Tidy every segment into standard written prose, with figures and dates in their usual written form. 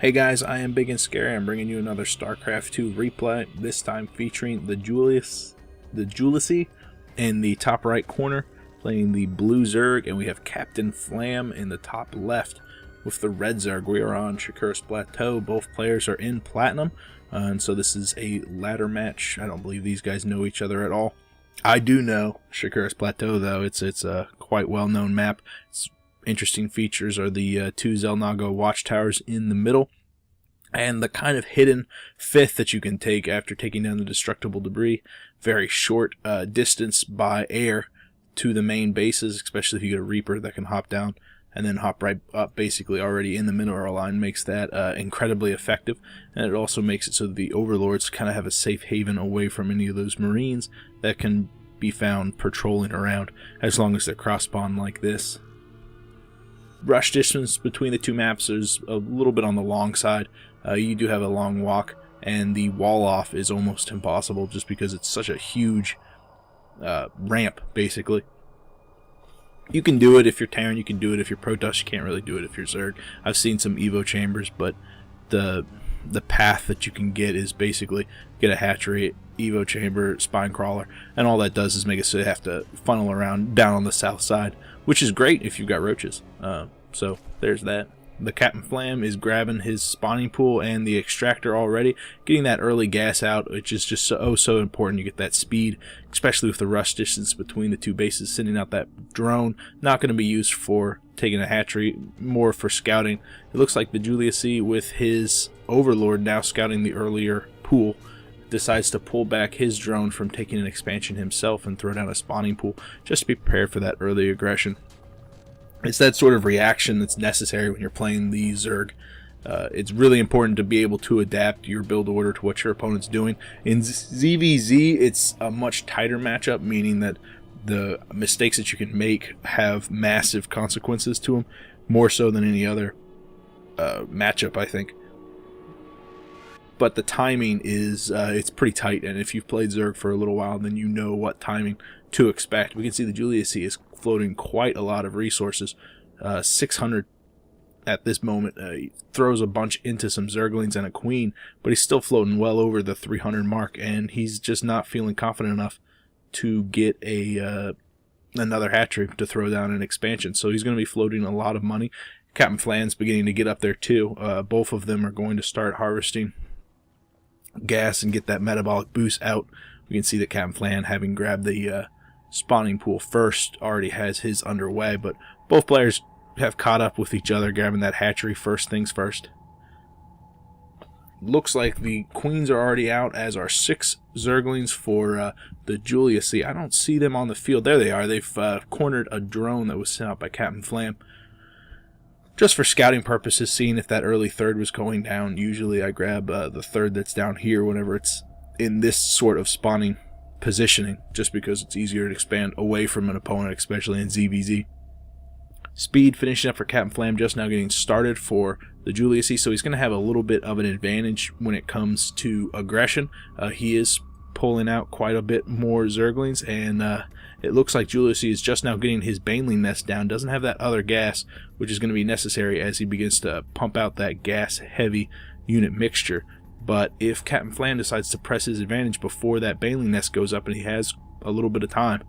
Hey guys, I am Ibigandscary. I'm bringing you another StarCraft 2 replay, this time featuring TheJuilesy in the top right corner, playing the blue Zerg, and we have CapitainFlam in the top left with the red Zerg. We are on Shakuras Plateau. Both players are in Platinum, and so this is a ladder match. I don't believe these guys know each other at all. I do know Shakuras Plateau, though. It's a quite well-known map. It's interesting features are the two Xel'Naga watchtowers in the middle, and the kind of hidden fifth that you can take after taking down the destructible debris. Very short distance by air to the main bases, especially if you get a Reaper that can hop down and then hop right up basically already in the mineral line. Makes that incredibly effective, and it also makes it so that the Overlords kind of have a safe haven away from any of those Marines that can be found patrolling around, as long as they're cross-spawn like this. Rush distance between the two maps is a little bit on the long side. You do have a long walk, and the wall off is almost impossible just because it's such a huge ramp, basically. You can do it if you're Terran, you can do it if you're Protoss, you can't really do it if you're Zerg. I've seen some Evo chambers, but the path that you can get is basically get a hatchery, Evo chamber, spine crawler, and all that does is make it so you have to funnel around down on the south side, which is great if you've got roaches. So there's that. The CapitainFlam is grabbing his spawning pool and the extractor already, getting that early gas out, which is just so important. You get that speed, especially with the rush distance between the two bases. Sending out that drone, not going to be used for taking a hatchery, more for scouting. It looks like TheJuilesy, with his Overlord now scouting the earlier pool, decides to pull back his drone from taking an expansion himself and throw down a spawning pool just to be prepared for that early aggression. It's that sort of reaction that's necessary when you're playing the Zerg. It's really important to be able to adapt your build order to what your opponent's doing. In ZVZ, it's a much tighter matchup, meaning that the mistakes that you can make have massive consequences to them, more so than any other matchup, I think. But the timing is it's pretty tight, and if you've played Zerg for a little while, then you know what timing to expect. We can see the TheJuilesy is floating quite a lot of resources, 600 at this moment. He throws a bunch into some Zerglings and a Queen, but he's still floating well over the 300 mark, and he's just not feeling confident enough to get another hatchery to throw down an expansion. So he's going to be floating a lot of money. CapitainFlam's beginning to get up there too. Both of them are going to start harvesting gas and get that metabolic boost out. We can see that CapitainFlam, having grabbed the spawning pool first, already has his underway, but both players have caught up with each other, grabbing that hatchery first things first. Looks like the Queens are already out, as are 6 Zerglings for TheJuilesy. I don't see them on the field. There they are. They've cornered a drone that was sent out by CapitainFlam, just for scouting purposes, seeing if that early third was going down. Usually I grab the third that's down here whenever it's in this sort of spawning positioning, just because it's easier to expand away from an opponent, especially in ZVZ. Speed finishing up for CapitainFlam, just now getting started for TheJuilesy, so he's going to have a little bit of an advantage when it comes to aggression. He is pulling out quite a bit more Zerglings, and it looks like TheJuilesy is just now getting his Baneling nest down. Doesn't have that other gas, which is going to be necessary as he begins to pump out that gas-heavy unit mixture. But if CapitainFlam decides to press his advantage before that Baneling nest goes up, and he has a little bit of time,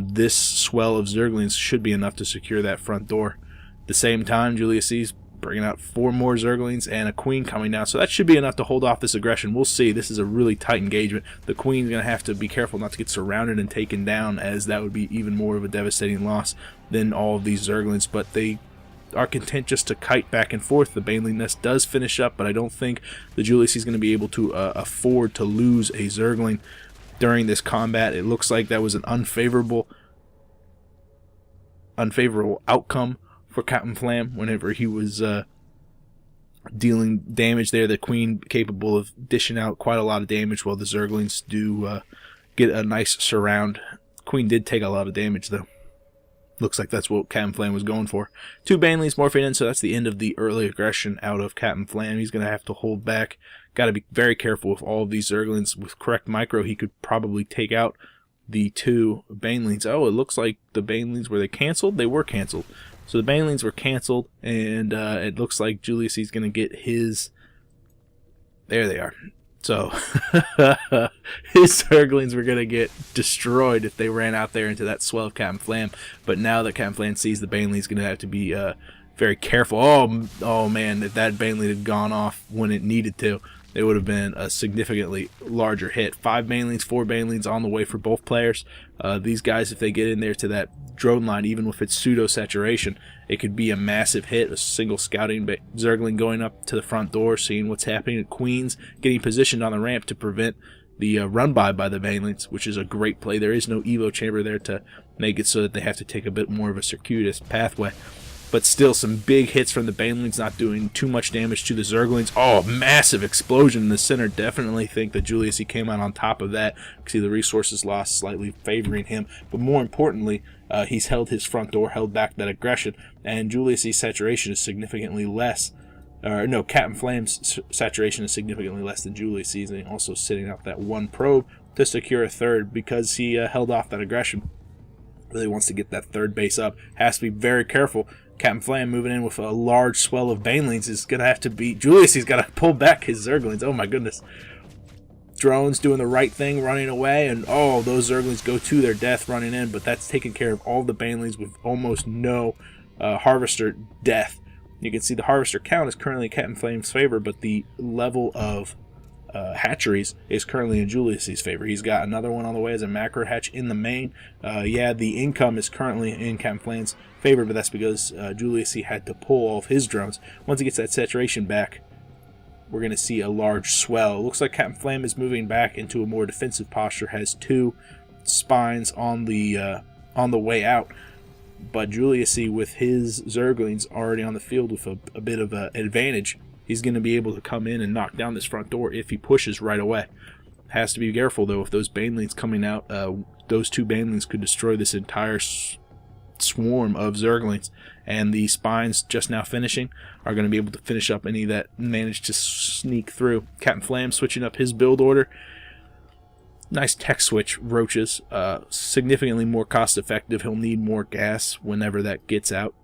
this swell of Zerglings should be enough to secure that front door. At the same time, TheJuilesy's bringing out 4 more Zerglings and a Queen coming down, so that should be enough to hold off this aggression. We'll see. This is a really tight engagement. The Queen's going to have to be careful not to get surrounded and taken down, as that would be even more of a devastating loss than all of these Zerglings, but they are content just to kite back and forth. The Baneling nest does finish up, but I don't think TheJuilesy is going to be able to afford to lose a Zergling during this combat. It looks like that was an unfavorable outcome for CapitainFlam whenever he was dealing damage there. The Queen capable of dishing out quite a lot of damage, while the Zerglings do get a nice surround. Queen did take a lot of damage though. Looks like that's what CapitainFlam was going for. 2 Banelings morphing in, so that's the end of the early aggression out of CapitainFlam. He's going to have to hold back. Got to be very careful with all of these Zerglings. With correct micro, he could probably take out the 2 Banelings. Oh, it looks like the Banelings, were they canceled? They were canceled. So the banelings were canceled, and it looks like JuilesY's going to get his... There they are. So his Zerglings were going to get destroyed if they ran out there into that swell of CapitainFlam. But now that CapitainFlam sees the Baneling, he's going to have to be very careful. Oh man, if that Baneling had gone off when it needed to, it would have been a significantly larger hit. 5 Banelings, 4 Banelings on the way for both players. These guys, if they get in there to that drone line, even with its pseudo-saturation, it could be a massive hit. A single scouting Zergling going up to the front door, seeing what's happening. Queens getting positioned on the ramp to prevent the run-by the Banelings, which is a great play. There is no Evo chamber there to make it so that they have to take a bit more of a circuitous pathway. But still, some big hits from the Banelings, not doing too much damage to the Zerglings. Oh, massive explosion in the center. Definitely think that JuilesY came out on top of that. You can see the resources lost slightly favoring him. But more importantly, he's held his front door, held back that aggression. And JuilesY's saturation is significantly less. No, CapitainFlam's saturation is significantly less than JuilesY's. And also sitting out that 1 probe to secure a 3rd because he held off that aggression. Really wants to get that 3rd base up. Has to be very careful. CapitainFlam moving in with a large swell of Banelings is going to have to be... JuilesY's got to pull back his Zerglings. Oh my goodness. Drones doing the right thing, running away, and oh, those Zerglings go to their death running in, but that's taking care of all the Banelings with almost no Harvester death. You can see the Harvester count is currently in CapitainFlam's favor, but the level of hatcheries is currently in JuilesY's favor. He's got another one on the way as a macro hatch in the main. Yeah, the income is currently in CapitainFlam's favor, but that's because JuilesY had to pull all of his drones. Once he gets that saturation back, we're going to see a large swell. It looks like CapitainFlam is moving back into a more defensive posture, has 2 spines on the way out. But JuilesY, with his Zerglings already on the field with a bit of an advantage, he's going to be able to come in and knock down this front door if he pushes right away. Has to be careful, though, if those Banelings coming out. Those 2 Banelings could destroy this entire swarm of Zerglings. And the spines just now finishing are going to be able to finish up any that managed to sneak through. CapitainFlam switching up his build order. Nice tech switch, roaches. Significantly more cost effective. He'll need more gas whenever that gets out.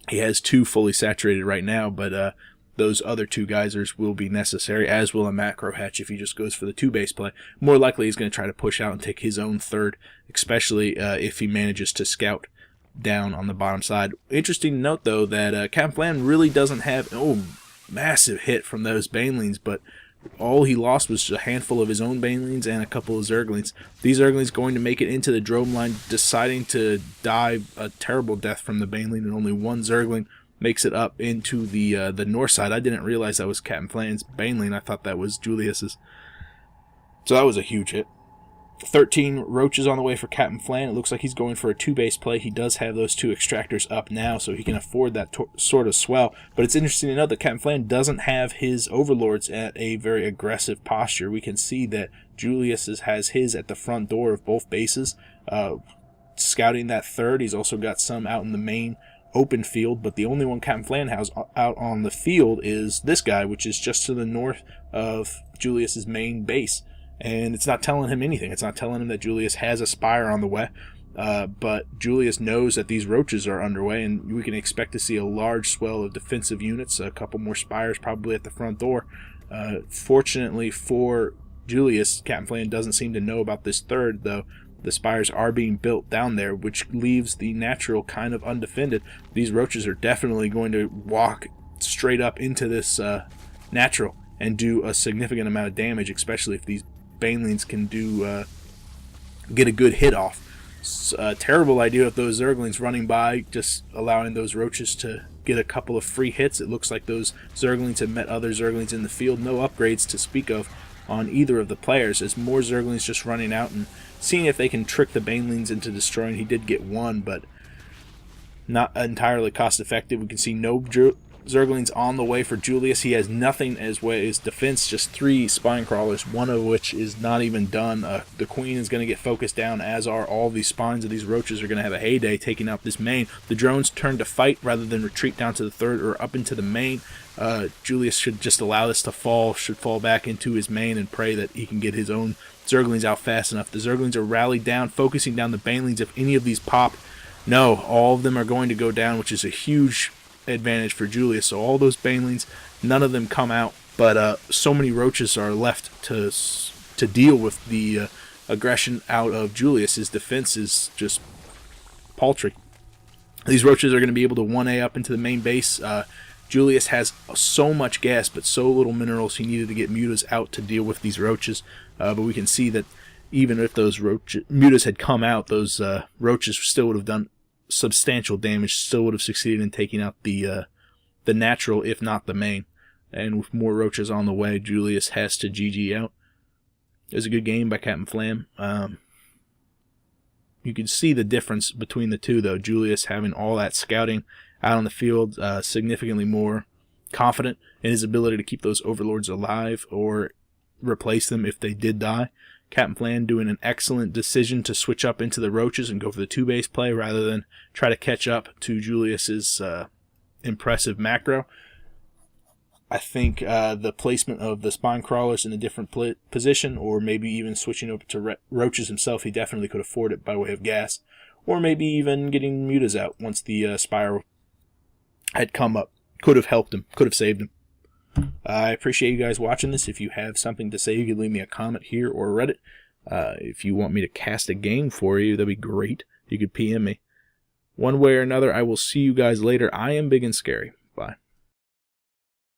He has 2 fully saturated right now, but those other 2 geysers will be necessary, as will a macro hatch if he just goes for the 2 base play. More likely he's going to try to push out and take his own 3rd, especially if he manages to scout down on the bottom side. Interesting to note, though, that CapitainFlam really doesn't have... Oh, massive hit from those Banelings, but all he lost was a handful of his own Banelings and a couple of Zerglings. These Zerglings going to make it into the drone line, deciding to die a terrible death from the Baneling, and only 1 Zergling makes it up into the north side. I didn't realize that was CapitainFlam's Baneling. I thought that was JuilesY's. So that was a huge hit. 13 roaches on the way for CapitainFlam. It looks like he's going for a 2-base play. He does have those 2 extractors up now, so he can afford that sort of swell. But it's interesting to note that CapitainFlam doesn't have his overlords at a very aggressive posture. We can see that Julius has his at the front door of both bases, scouting that 3rd. He's also got some out in the main open field, but the only one CapitainFlam has out on the field is this guy, which is just to the north of Julius's main base. And it's not telling him anything. It's not telling him that Julius has a spire on the way. But Julius knows that these roaches are underway, and we can expect to see a large swell of defensive units, a couple more spires probably at the front door. Fortunately for Julius, CapitainFlam doesn't seem to know about this 3rd, though. The spires are being built down there, which leaves the natural kind of undefended. These roaches are definitely going to walk straight up into this natural and do a significant amount of damage, especially if these Banelings can get a good hit off. It's a terrible idea with those Zerglings running by, just allowing those roaches to get a couple of free hits. It looks like those Zerglings have met other Zerglings in the field. No upgrades to speak of on either of the players, as more Zerglings just running out and seeing if they can trick the Banelings into destroying. He did get 1, but not entirely cost effective. We can see no Zerglings on the way for Julius. He has nothing as way as defense, just 3 spine crawlers, one of which is not even done. The queen is going to get focused down, as are all these spines of these roaches are going to have a heyday taking out this main. The drones turn to fight rather than retreat down to the 3rd or up into the main. Julius should just allow this to fall, should fall back into his main and pray that he can get his own Zerglings out fast enough. The Zerglings are rallied down, focusing down the Banelings. If any of these pop, No, all of them are going to go down, which is a huge advantage for Julius. So all those banelings, none of them come out, but so many roaches are left to deal with the aggression out of Julius. His defense is just paltry. These roaches are going to be able to 1A up into the main base. Julius has so much gas, but so little minerals. He needed to get mutas out to deal with these roaches. But we can see that even if those mutas had come out, those roaches still would have done substantial damage. Still would have succeeded in taking out the natural, if not the main. And with more roaches on the way, Julius has to GG out. It was a good game by CapitainFlam. You can see the difference between the two, though. Julius having all that scouting out on the field, significantly more confident in his ability to keep those overlords alive or replace them if they did die. CapitainFlam doing an excellent decision to switch up into the roaches and go for the 2-base play rather than try to catch up to Julius's impressive macro. I think the placement of the spine crawlers in a different position, or maybe even switching over to roaches himself, he definitely could afford it by way of gas. Or maybe even getting mutas out once the spiral had come up. Could have helped him, could have saved him. I appreciate you guys watching this. If you have something to say, you can leave me a comment here or Reddit. If you want me to cast a game for you, that'd be great. You could PM me. One way or another, I will see you guys later. I am Ibigandscary. Bye.